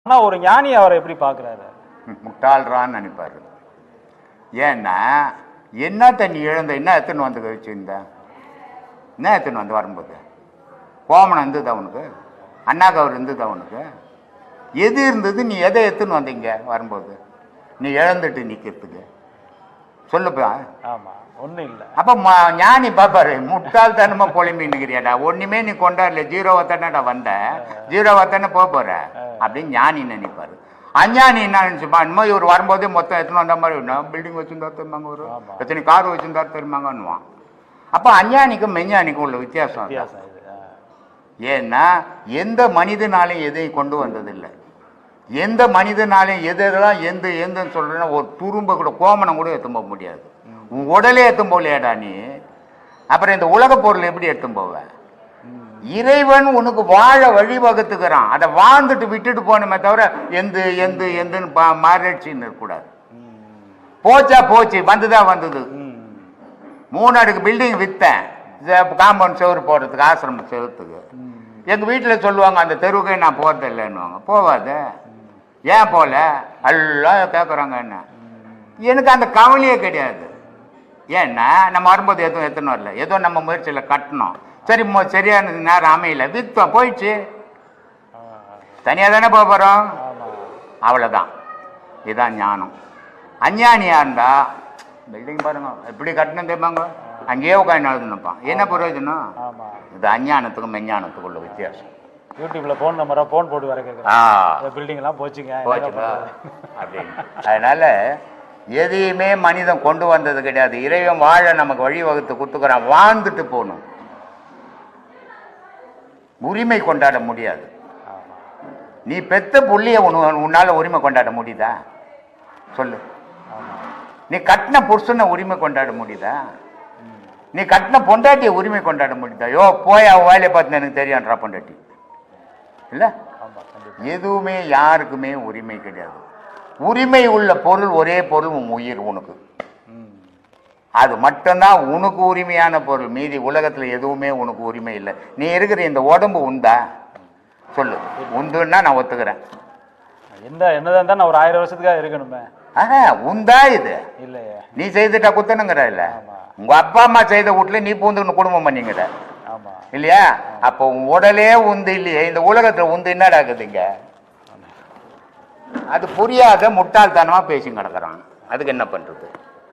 ஆனால் ஒரு ஞானி அவரை எப்படி பார்க்குறாரு? முட்டாள்றான்னு நினைப்பாரு. ஏன்னா என்னத்த நீ இழந்த, என்ன எத்தனை வந்து வச்சுருந்த, என்ன எத்தனை வந்து வரும்போது கோமனம் இருந்தது அவனுக்கு, அண்ணாக்கவர் இருந்தது அவனுக்கு, எது இருந்தது? நீ எதை எடுத்துன்னு வந்தீங்க வரும்போது? நீ இழந்துட்டு நிற்கிறதுக்கு சொல்லுப்பா. ஆமாம், ஒன்றும் இல்லை. அப்போ ஞானி பாப்பாரு, முட்டாள் தனமா பொலிமின்னுக்கிறியாடா, ஒன்றுமே நீ கொண்டாடல, ஜீரோவை தானேடா வந்த, ஜீரோவை தானே போகிற அப்படின்னு ஞானி நினைப்பாரு. அஞ்ஞானி என்ன நினைச்சுப்பா, இனிமேல் இவர் வரும்போதே மொத்தம் எத்தனை வந்த மாதிரி பில்டிங் வச்சுருந்தா தெரியுமாங்க, ஒரு எத்தனை கார் வச்சுருந்தா தெரியுமாங்கன்னுவான். அப்போ அஞ்ஞானிக்கும் மெஞ்ஞானிக்கும் உள்ள வித்தியாசம். ஏன்னா எந்த மனிதனாலையும் எதையும் கொண்டு வந்ததில்லை, எந்த மனிதனாலையும் எதெல்லாம் எந்தன்னு சொல்றேன்னா ஒரு துரும்ப கூட கோமனம் கூட எடுத்து போக முடியாது. உன் உடலே எடுத்து போகலையாடா நீ, அப்புறம் இந்த உலக பொருள் எப்படி எடுத்து போவ? இறைவன் உனக்கு வாழ வழிவகுத்துக்கிறான், அதை வாழ்ந்துட்டு விட்டுட்டு போனமே தவிர எந்துன்னு மாறிடுச்சின்னு இருக்கக்கூடாது. போச்சா போச்சு, வந்துதான் வந்தது. 3 அடுக்கு பில்டிங் வித்தேன் காம்பவுண்ட் செவரு போடுறதுக்கு, ஆசிரமம் செவத்துக்கு. எங்கள் வீட்டில் சொல்லுவாங்க அந்த தெருவுக்கே நான் போகிறது இல்லைன்னுவாங்க. போவாத, ஏன் போகல எல்லாம் கேட்குறாங்க. என்ன எனக்கு அந்த கவலையே கிடையாது. ஏன்னா நம்ம வரும்போது எதுவும் எத்தனை வரல, ஏதோ நம்ம முயற்சியில் கட்டணும், சரி சரியான நேரம் அமையல, வித்தோம் போயிடுச்சு, தனியாக தானே போக போகிறோம், அவ்வளோதான். இதுதான் ஞானம். அஞ்ஞானியாக இருந்தா பில்டிங் பாருங்க எப்படி கட்டணும் தெரியுமாங்க, அங்கேயே உட்காந்து எழுதுனுப்பான், என்ன பிரயோஜனம்? இது அஞ்ஞானத்துக்கும் மெஞ்ஞானத்துக்கும் உள்ள வித்தியாசம். யூடியூப்ல போன் நம்பரா போன் போட்டு வர கேட்குறேன், பில்டிங் எல்லாம் போச்சுங்க அப்படின்னு. அதனால எதையுமே மனிதன் கொண்டு வந்தது கிடையாது. இறைவன் வாழ நமக்கு வழிவகுத்து கொடுத்துக்கிறான், வாழ்ந்துட்டு போகணும், உரிமை கொண்டாட முடியாது. நீ பெத்த புள்ளிய உன்னால உரிமை கொண்டாட முடியுதா சொல்லு? நீ கட்டின புருஷனை உரிமை கொண்டாட முடியுதா? நீ கட்டின பொண்டாட்டிய உரிமை கொண்டாட முடியுதா? யோ போய் அவன் வேலையை பார்த்து எனக்கு தெரியான்றா பொண்டாட்டி இல்ல. எதுவுமே யாருக்குமே உரிமை கிடையாது. உரிமை உள்ள பொருள் ஒரே பொருள், உன் உயிர். உனக்கு அது மட்டும்தான் உனக்கு உரிமையான பொருள். மீதி உலகத்துல எதுவுமே உனக்கு உரிமை இல்லை. நீ இருக்கிற இந்த உடம்பு உண்டா சொல்லு? உண்டுன்னா நான் ஒத்துக்கிறேன். என்னதான் நான் ஒரு 1000 வருஷத்துக்காக இருக்கணுமே. உண்டா இது இல்லையே, நீ செய்துட்டா குத்தனுங்கிற இல்ல. உங்க அப்பா அம்மா செய்த வீட்டுல நீ பூந்துன்னு குடும்பம் பண்ணிங்கிற இல்லையா? அப்போ உன் உடலே உந்து இல்லையே, இந்த உலகத்துல உந்து என்னடாக்குதுங்க? அது புரியாத முட்டாள்தனமா பேசி கிடக்குறான். அதுக்கு என்ன பண்றது?